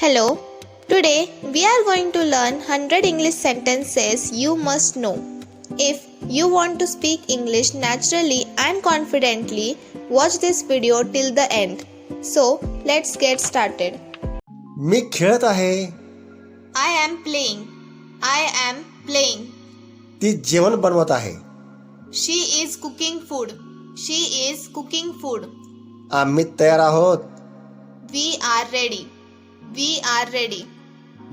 Hello, today we are going to learn 100 English sentences you must know. If you want to speak English naturally and confidently, watch this video till the end. So, let's get started. मी खेळत आहे. I am playing. I am playing. ती जेवण बनवत आहे. She is cooking food. She is cooking food. आम्ही तयार आहोत. We are ready. We are ready.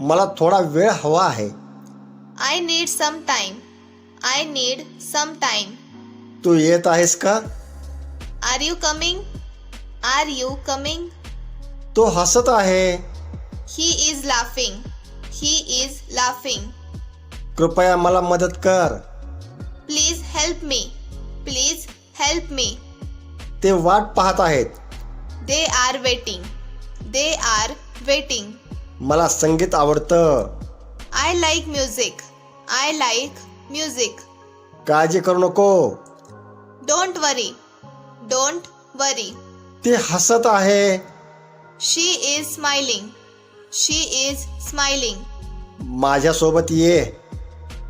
मला थोडा वेळ हवा आहे. I need some time. I need some time. तू येत आहेस का? Are you coming? Are you coming? तो हसत आहे. He is laughing. He is laughing. कृपया मला मदत कर. Please help me. Please help me. ते वाट पाहत आहेत. They are waiting. They are waiting. मला संगीत आवडतं. I like music. I like music. काळजी करू नको. Don't worry. Don't worry. ती हसत आहे. She is smiling. She is smiling. माझ्यासोबत ये.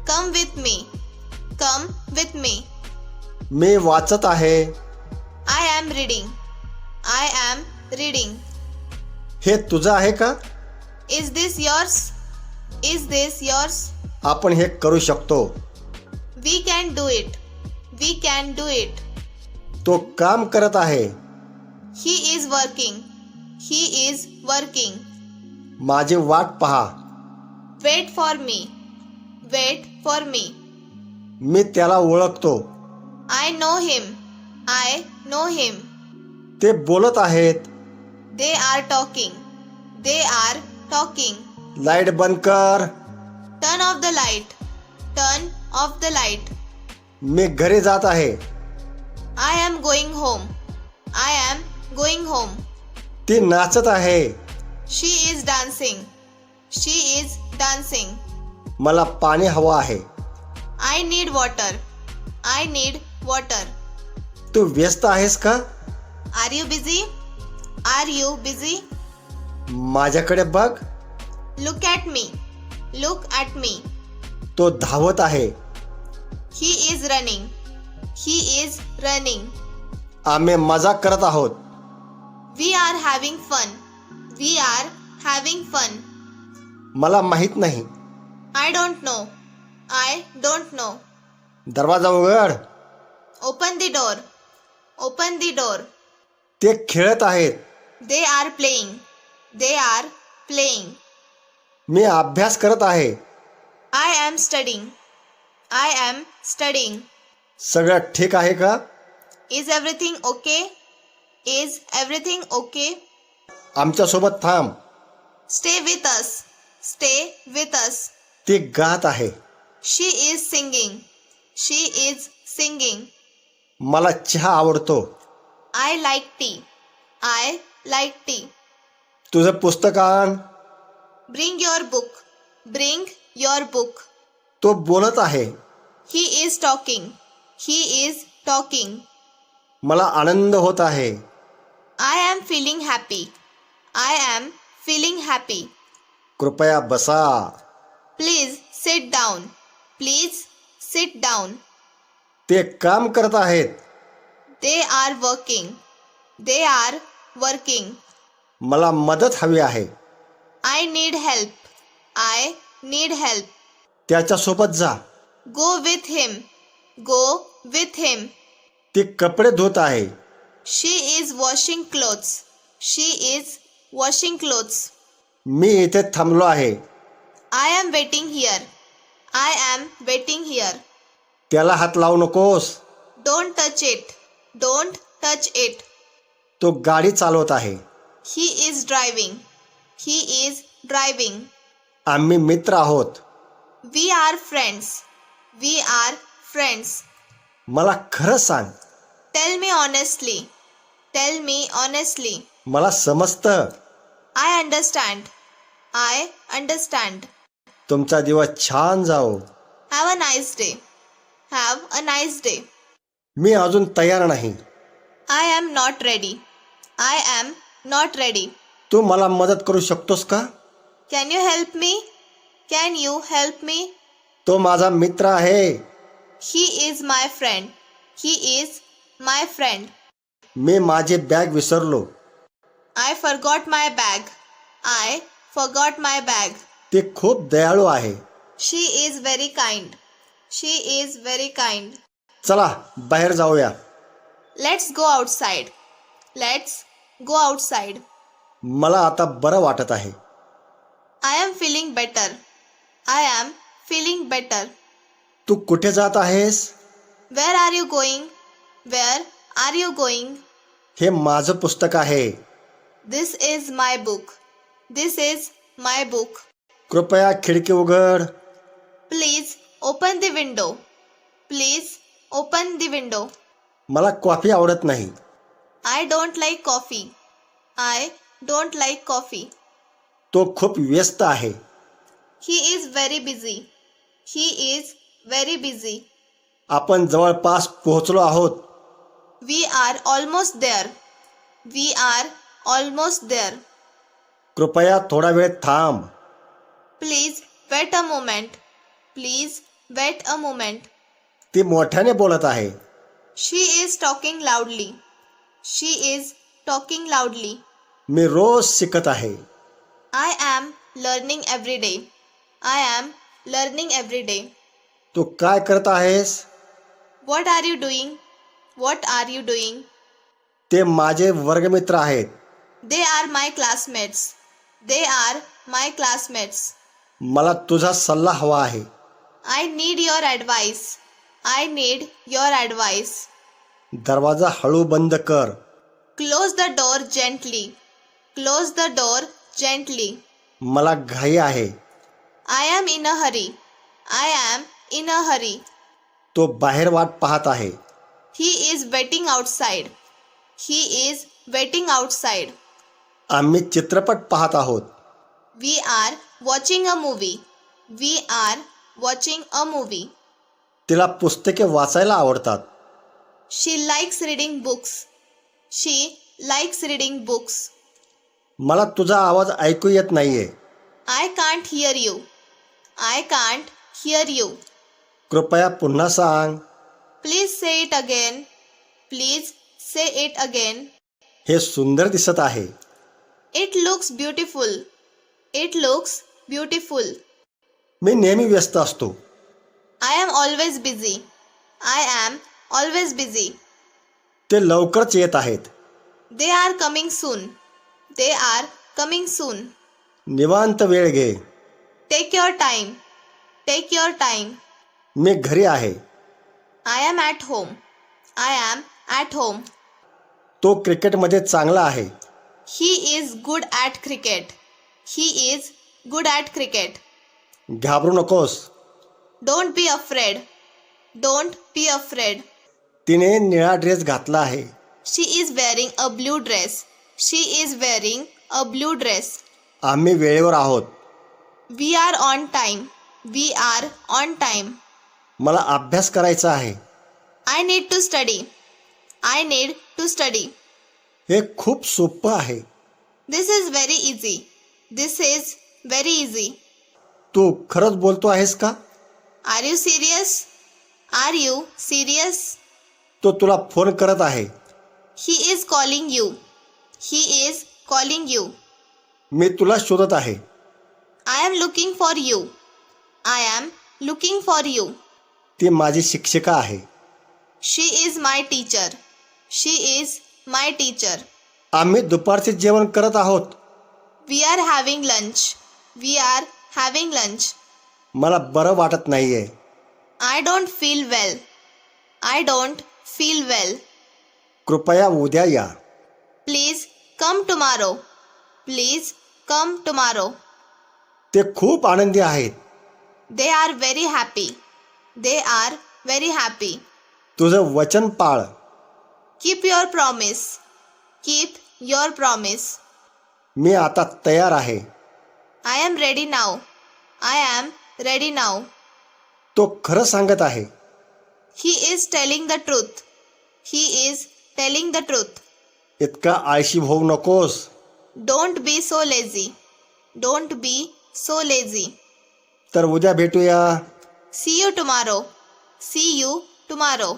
Come with me. Come with me. मी वाचत आहे. I am reading. I am reading. हे तुझं आहे का? Is this yours? Is this yours? आपण हे करू शकतो. We can do it. We can do it. तो काम करत आहे. He is working. He is working. माझी वाट पहा. Wait for me. Wait for me. मी त्याला ओळखतो. I know him. I know him. ते बोलत आहेत. They are talking. They are talking. Light बंद कर. Turn off the light. Turn off the light. मी घरी जात आहे. I am going home. I am going home. ती नाचत आहे. She is dancing. She is dancing. मला पाणी हवं आहे. I need water. I need water. तू व्यस्त आहेस का? Are you busy? Are you busy? माझ्याकडे बघ. Look at me. Look at me. तो धावत आहे. He is running. He is running. आम्ही मजा करत आहोत. We are having fun. We are having fun. मला माहित नाही. I don't know. I don't know. दरवाजा उघड. Open the door. Open the door. ते खेळत आहेत. They are playing. They are playing. मी अभ्यास करत आहे. I am studying. I am studying. सगळं ठीक आहे का? Is everything okay? Is everything okay? आमच्यासोबत थांब. Stay with us. Stay with us. ती गात आहे. She is singing. She is singing. मला चहा आवडतो. I like tea. I like tea. तुझं पुस्तक आण. Bring your book. Bring your book. तो बोलत आहे. He is talking. He is talking. मला आनंद होत आहे. I am feeling happy. I am feeling happy. कृपया बसा. Please sit down. Please sit down. ते काम करत आहेत. They are working. They are working. मला मदत हवी आहे. I need help. I need help. त्याच्यासोबत जा. Go with him. Go with him. ती कपडे धुत आहे. She is washing clothes. She is washing clothes. मी इथे थांबलो आहे. I am waiting here. I am waiting here. त्याला हात लावू नकोस. Don't touch it. Don't touch it. तो गाडी चालवत आहे. He is driving. He is driving. आम्ही मित्र आहोत. We are friends. We are friends. मला खरं सांग. Tell me honestly. Tell me honestly. मला समजतं. I understand. I understand. तुमचा दिवस छान जाओ. Have a nice day. Have a nice day. मी अजून तयार नाही. I am not ready. I am not ready. तू मला मदत करू शकतोस का? Can you help me? Can you help me? तो माझा मित्र आहे. He is my friend. He is my friend. मी माझी बॅग विसरलो. I forgot my bag. I forgot my bag. ते खूप दयाळू आहे. She is very kind. She is very kind. चला बाहेर जाऊया. Let's go outside. Let's go outside. मला आता बरं वाटत आहे. I am feeling better. I am feeling better. तू कुठे जात आहेस? Where are you going? Where are you going? हे माझं पुस्तक आहे. This is my book. This is my book. कृपया खिडकी उघड. Please open the window. Please open the window. मला कॉफी आवडत नाही. I don't like coffee. I don't like coffee. तो खूप व्यस्त आहे. He is very busy. He is very busy. आपण जवळपास पोहोचलो आहोत. We are almost there. We are almost there. कृपया थोडा वेळ थांब. Please wait a moment. Please wait a moment. ती मोठ्याने बोलत आहे. She is talking loudly. She is talking loudly. मी रोज शिकत आहे. I am learning every day. I am learning every day. तू काय करत आहेस? What are you doing? What are you doing? ते माझे वर्गमित्र आहेत. They are my classmates. They are my classmates. मला तुझा सल्ला हवा आहे. I need your advice. I need your advice. दरवाजा हळू बंद कर. Close the door gently. Close the door gently. मला घाई आहे. I am in a hurry. I am in a hurry. तो बाहेर वाट पाहत आहे. He is waiting outside. He is waiting outside. आम्ही चित्रपट पाहत आहोत. We are watching a movie. We are watching a movie. तिला पुस्तके वाचायला आवडतात. She likes reading books. She likes reading books. मला तुझा आवाज ऐकू येत नाहीये. I can't hear you. I can't hear you. कृपया पुन्हा सांग. Please say it again. Please say it again. हे सुंदर दिसत आहे. It looks beautiful. It looks beautiful. मी नेहमी व्यस्त असतो. I am always busy. I am always busy. ते लवकरच येत आहेत. They are coming soon. They are coming soon. निवांत वेळ घे. Take your time. Take your time. मी घरी आहे. I am at home. I am at home. तो क्रिकेटमध्ये चांगला आहे. He is good at cricket. He is good at cricket. घाबरू नकोस. Don't be afraid. Don't be afraid. तिने निळा ड्रेस घातला आहे. She is wearing a blue dress. She is wearing a blue dress. आम्ही वेळेवर आहोत. We are on time. We are on time. मला अभ्यास करायचा आहे. I need to study. I need to study. हे खूप सोपं आहे. This is very easy. This is very easy. तू खरंच बोलतो आहेस का? Are you serious? Are you serious? तो तुला फोन करत आहे. He is calling you. He is calling you. मी तुला शोधत आहे. I am looking for you. I am looking for you. ती माझी शिक्षिका आहे. She is my teacher. She is my teacher. आम्ही दुपारचे जेवण करत आहोत. We are having lunch. We are having lunch. मला बरं वाटत नाहीये. I don't feel well. I don't feel well. कृपया उद्या या. Please come tomorrow. Please come tomorrow. ते खूप आनंदी आहेत. They are very happy. They are very happy. तुझं वचन पाळ. Keep your promise. Keep your promise. मी आता तयार आहे. I am ready now. I am ready now. तो खरं सांगत आहे. He is telling the truth. He is telling the truth. इतका आळशी होऊ नकोस. Don't be so lazy. Don't be so lazy. तर उद्या भेटूया. See you tomorrow. See you tomorrow.